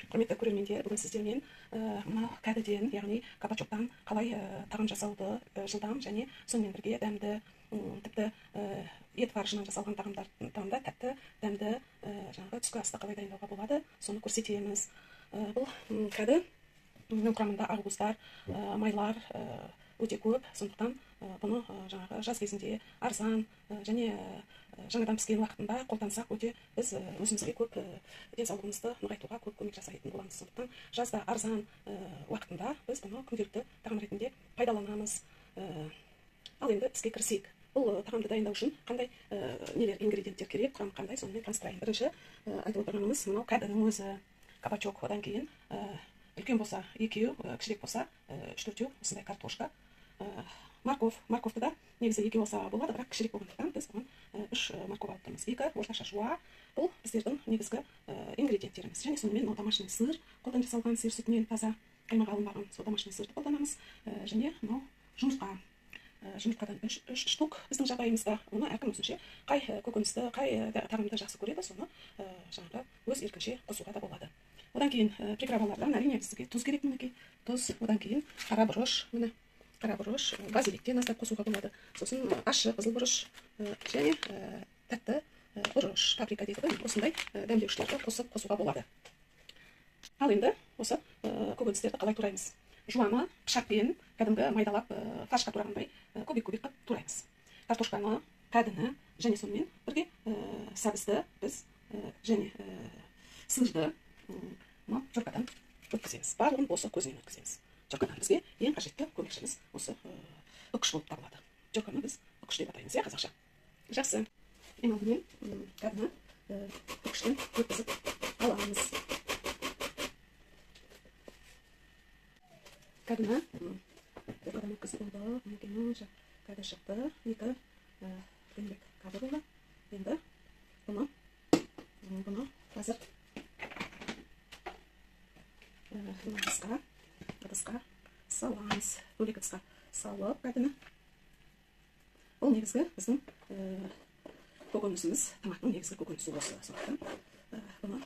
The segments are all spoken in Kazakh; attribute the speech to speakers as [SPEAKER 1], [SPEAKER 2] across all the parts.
[SPEAKER 1] Құрметті көрермендер, бүгін сіздермен мына кәдіден, яғни кабачоктан қалай тағам жасауды жылдам және сонымен бірге дәмді, тіпті ет фаршынан жасалған тағамда тәтті, дәмді жаңағы түскі асты қалай дайындауға болады, соны көрсетеміз. Бұл кәді құрамында ақуыздар, майлар өте көп, сондықтан бұны жаңағы жаз кезінде арзан және жаңадан піскен уақытында қолдансақ өте біз өзімізге көп денсаулығымызды нығайтуға көп көмек жасайтын боламыз. Сондықтан жазда арзан уақытында біз бұны күнделікті тағам ретінде пайдаланамыз. Ал енді іске кірісейік. Бұл тағамды дайындау үшін қандай ингредиенттер керек, құрамы қандай, сонымен таныстырайын. Бірінші айтып отырғанымыз мынау кәдінің өзі, кабачок, одан кейін үлкен болса 2, кішірек болса 3-4 осындай картошка, морковты да негізі 2 болса болады, бірақ кішірек болғандықтан біз бұған 3 морков алып тұрмыз. 2 орташа жуа. Бұл біздердің негізгі ингредиенттеріміз. Және сонымен домашний сыр, қолдан жасалған сиыр сүтінен таза қаймақ алынбаған сол домашний сырды қолданамыз. Және мынау жұмыртқа. Жұмыртқадан 3 штук біздің жағдайымызда. Оны әркім өзінше қай көкөністі, қай тағамды жақсы көреді, соны жаңағы өз еркінше қосуға да болады. Одан кейін приправалардан әрине бізге тұз керек, мінекей. Тұз, одан кейін қара бұрыш, міне қара бұрыш, базиликтен аздап қосуға болады. Сосын ащы қызыл бұрыш және тәтті бұрыш, паприка дейді ғой. Осындай дәмдеушілерді қосуға болады. Ал енді осы көкөністерді қалай тураймыз? Жуаны пышақпен кәдімгі майдалап фаршқа турағандай көбек-көбек қылып тураймыз. Картошканы, кәдіні және сонымен бірге сәбізді біз және сырды жоркадан өткіземіз. Барлығын осы көзінен өткіземіз. Жоркадан бізге ең қажетті көмекшіміз осы үкіш болып табылады. Жорканы біз үкіш деп атаймыз, қазақша. Жақсы. Ең алдымен кәдіні үкіштен өткізіп аламыз. Кәдіні жоркадан өткізіп болды. Мінекей кәді шықты. 2 дөңгелек кәді болды. Енді бұны қазір ыдысқа саламыз. Бөлек ыдысқа салып кәдіні. Бұл негізгі біздің көкөнісіміз, тамақтың негізгі көкөнісі осы. Сондықтан бұны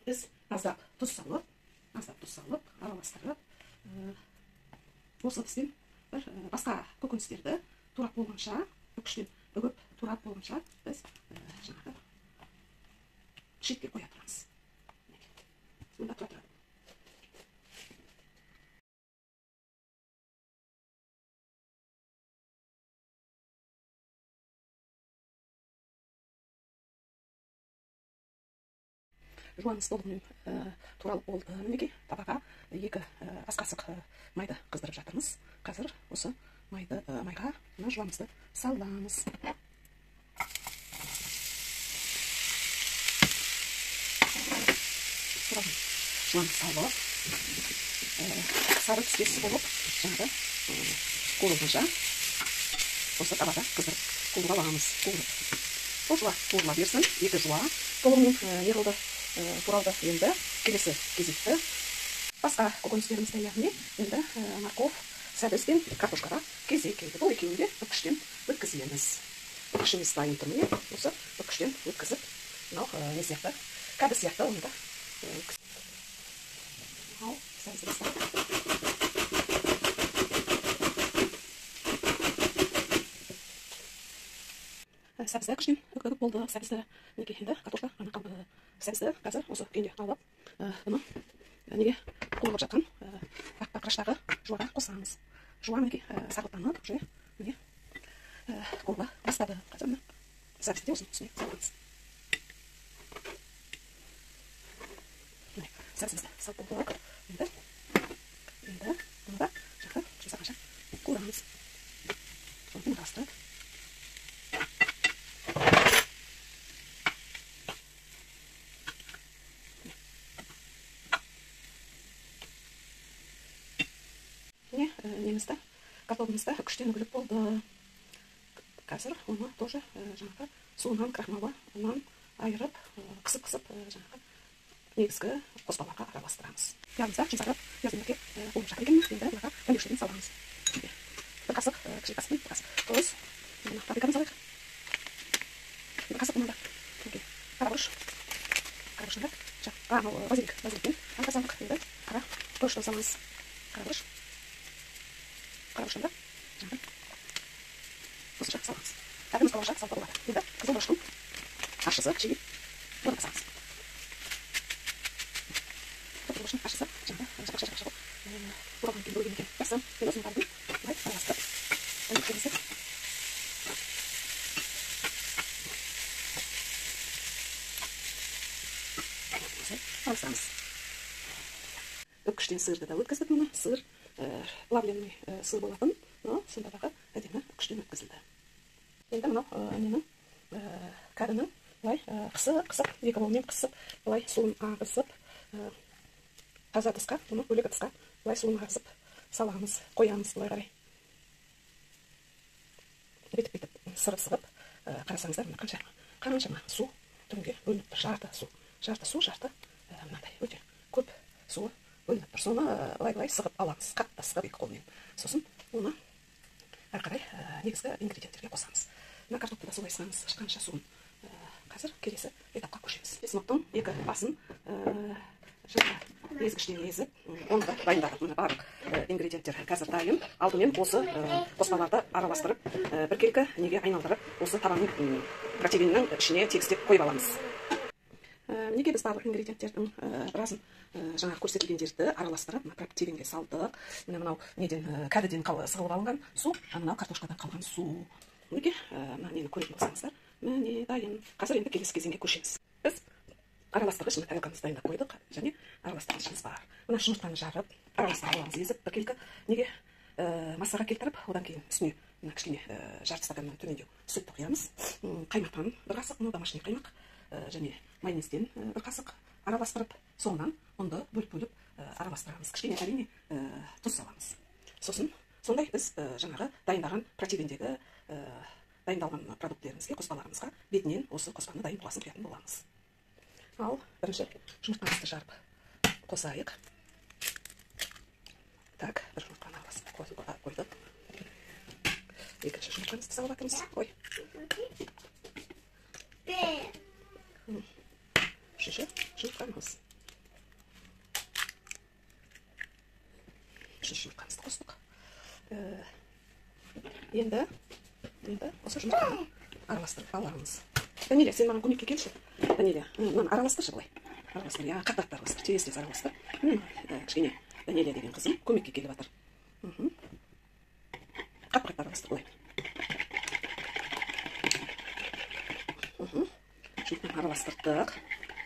[SPEAKER 1] біз аздап тұз салып, араластырып, осы бізден бір басқа көкөністерді турап болғанша, үкіштен бүгіп турап болғанша біз жаңағы шетке қоя тұрамыз. Сонда тұра тұрады. Жуанымыз толығымен туралып болды. Мінекей табаға 2 ас қасық майды қыздырып жатырмыз. Қазір осы майға жуанымызды саламыз. Жуанымыз салып, сары түстес болып, жаңағы қуырылғанша осы табада қыздырып қуырып аламыз. Бұл жуа қуырыла берсін, 2 жуа толығымен неғылды туралды. Енді келесі кезекті басқа көкөністерімізді, яғни енді морков, сәбіз бен картошкаға кезек келді. Бұл екеуін де үкіштен өткіземіз. Үкішіміз дайын тұр, міне осы үкіштен өткізіп, мынау не сияқты, кәді сияқты оны да ал сәбізді бастап. Сәбізді үкіштен өткізіп болды. Сәбізді неге енді картошка ғана қалды. Сәбізді қазір осы күйінде алып, бұны неге қуырылып жатқан қақыраштағы жуаға қосамыз. Жуа мінекей сарылтанып, уже міне қуырыла бастады. Қазір мына сәбізді де осының үстіне саламыз. Сәбізімізді салып болдық. Енді бұны да жақы жұмсағанша қуырамыз. Соны араластырып. Немізді, картоплымызды үкіштен үгіліп болды. Қазір оны тоже жаңағы суынан, крахмалынан айырып, қысып жаңағы негізгі қоспаларға араластырамыз. Пиязымызды жұмсарып, пиязымызды қуырып жатыр екенміз. Енді бұларға дәмдеушілерін саламыз. 1 қасық, кіші қасықпен 1 қасық тұз, паприканы салайық. 1 қасық бұнында қара бұрыш, базиликтен салдық. Енді қара бұрышты саламыз. Қара бұрыш. Қара бұрыштан да осынша саламыз. Тәгіміз қалғанша салып болады. Енді қызыл бұрыштың ашысы кішігейіп бұны басамыз. Қызыл бұрыштың ашысы шақша болып бұралған кейін бөлген екен. Жақсы. Енді осының барлығын бұлай араластырып араластырамыз. Үккіштен сырды да өткіздік мұны. Сыр плавленный сыр болатын, но сондағы әдемі үккіштен өткізілді. Енді мынау менің кәдінің бұлай қысып, екі болмен қысып, бұлай суын ағызып, таза тысқа, бұны бөлек тысқа бұлай суын ағызып саламыз, қоямыз бұлай қарай. Бетіп сырып қарасаңыздар, қаншама су түрінде бөлініп тұр. Жарты су, мынандай өте көп суы бөлініп тұр. Соны былай сығып аламыз, қатты сығып екі қолмен. Сосын оны әрі қарай негізгі ингредиенттерге қосамыз. Мына картопты да солай сығамыз, қанша суын. Қазір келесі этапқа көшеміз. Бесмықтың екі басын езгіштен езіп, оны да дайындадық. Барлық ингредиенттер қазір дайын. Алдымен осы қоспаларды араластырып, біркелкі неге айналдырып, осы табанның протеиннің ішіне тегістеп қойып аламыз. Неге біз барлық ингредиенттердің біразын жаңағы көрсетілгендерді араластырып, протеинге салдық. Мынау неден кәдіден сығылып алынған су, мынау картошкадан қалған су. Неге нені көретін болсаңыздар, міне дайын. Қазір енді келесі кезеңге көшеміз. Біз араластырғыш тарелкамызды дайындап қойдық, және араластырғышымыз бар. Мына жұмыртқаны жарып, араластырып аламыз, езіп, біркелкі неге массаға келтіріп, одан кейін үстіне кішкене жарты стаканнан төмендеу сүтті құямыз. Қаймақтан бір қасық, домашний қаймақ, және майонезден бір қасық араластырып, соңынан ұнды бөліп араластырамыз. Кішкене әрине тұз саламыз. Сосын сондай біз жаңағы дайындаған протеиндегі дайындалған продуктлерімізге, қоспаларымызға бетінен осы қоспаны дайын боласын құятын боламыз. Ал бірінші жұмыртқамызды жарып қосайық. Так, бір жұмыртқаны араласып қойдық. Екінші жұмыртқамызды салып атырмыз. Үшінші жұмыртқамыз. Үшінші жұмыртқамызды қостық. Енді осы жұмыртқаны араластырып аламыз. Даниля, сен маған көмекке келші. Даниля, мынаны араластыршы былай. Араластыр, қатты араластыр, тез араластыр. Кішкене Даниля деген қызым көмекке келіп жатыр. Қатты араластыр былай. Жұмыртқаны араластырдық.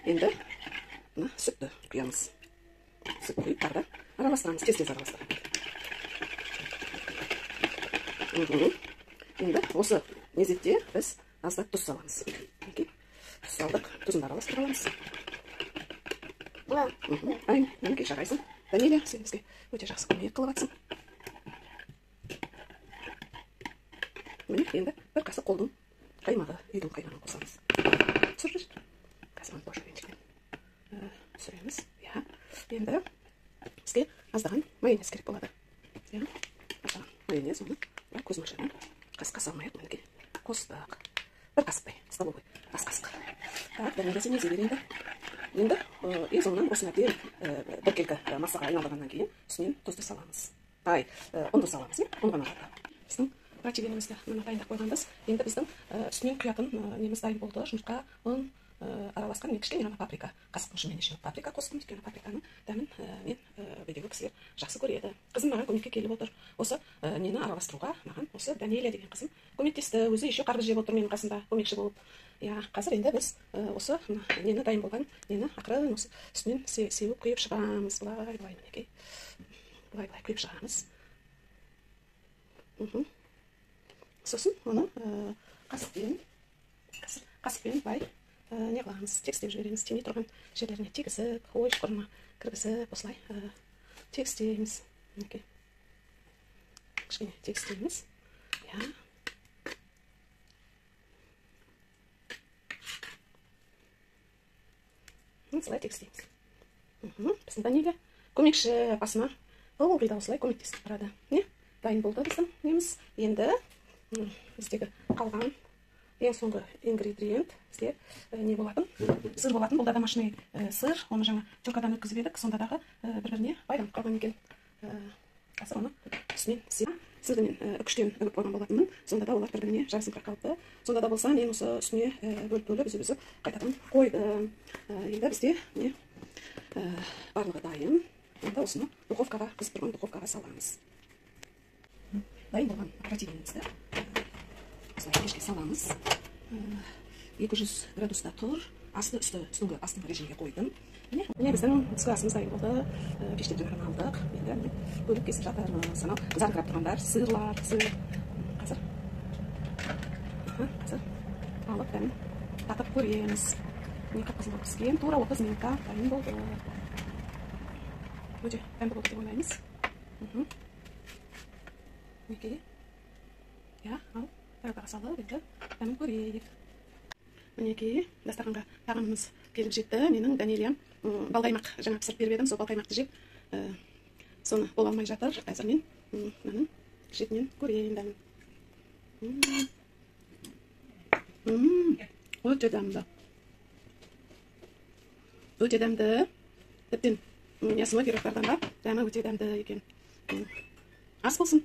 [SPEAKER 1] Енді сүтті құямыз. Сүт құйып тағы да араластырамыз, тез араластырамыз. Енді осы мезетте біз аздап тұз саламыз. Тұз салдық, тұзын араластырып аламыз. Мінекей жарайсың. Даниля, сен бізге өте жақсы көмек қылып жатсың. Міне, енді бір қасық қолдың қаймағы, үйдің қаймағын қосамыз. Түсіріп жүр. Қазір бош үйіншіден түсіреміз. Енді бізге аздаған майонез керек болады. Аздаған майонез, оны көз мөлшерінен қасқа салмайық, мінекей қостық. Бір қасықтай, столовый ас қасық. Так, Даниля, сен езе бер енді. Енді соңынан осына дейін біркелкі массаға айналдырғаннан кейін үстінен тұзды саламыз. Ұнды саламыз, ұнған ағады. Біздің протеинімізді дайындап қойғанбыз. Енді біздің үстінен құятын неміз дайын болды. Жұмыртқа, ұн араласқан, мен кішкене паприка, қасықтың ұшымен неше паприка қостым. Өйткені паприканың дәмін мен үйдегі кісілер жақсы көреді. Қызым маған көмекке келіп отыр. Осы нені араластыруға маған осы Даниля деген қызым көмектесті. Өзі еще қарбыз жеп отыр менің қасымда көмекші болып. Қазір енді біз осы нені дайын болған нені ақырын осы үстінен сеуіп құйып шығамыз. Былай мінекей. Былай құйып шығамыз. Сосын оны қасықпен былай не қыламыз, тегістеп жібереміз. Тимей тұрған жерлеріне тегізіп, ой шұқырына кіргізіп, осылай тегістейміз. Кішкене тегістейміз. Осылай тегістейміз. Біздің Даниля көмекші апасына ылғи да осылай көмектесіп тұрады. Дайын болды біздің неміз. Енді біздегі қалған ең соңғы ингредиент бізде не болатын? Сыр болатын. Бұл да домашний сыр. Оны жаңа жылқадан өткізіп едік. Сонда дағы бір-біріне байланып қалған екен. Қазір оны үстінен сырды мен үкіштен үгіп қойған болатынмын. Сонда да олар бір-біріне жарасыңқырап қалыпты. Сонда да болса мен осы үстіне бөліп үзіп қайтадан қойдым. Енді бізде не барлығы дайын. Енді осыны духовкаға, қызып тұрған духовкаға саламыз. Дайын болған протеинімізді осылай пешке саламыз. 200 градуста тұр. Үстіңгі астыңғы режимге қойдым. Міне біздің түскі асымыз дайын болды. Пештен жаңадан алдық. Енді бөліп кесіп жатырмыз. Анау қызарыңқырап тұрғандар, сырлар, қазір алып дәмін татып көреміз. Міне қып-қызыл болып піскен. Тура 30 минутта дайын болды. Өте дәмді болды деп ойлаймыз. Мінекей. Ал тағыға салып, енді дәмін көрейік. Мінекей, дастарханға тағамымыз келіп жетті. Менің Данелиям балқаймақ жаңа пісіріп беріп едім. Сол балқаймақты жеп, соны бола алмай жатыр. Қазір мен мынаның шетінен көрейін дәмін. Өте дәмді. Өте дәмді. Тіптен ясымы пирогтардан да дәмі өте дәмді екен. Ас болсын.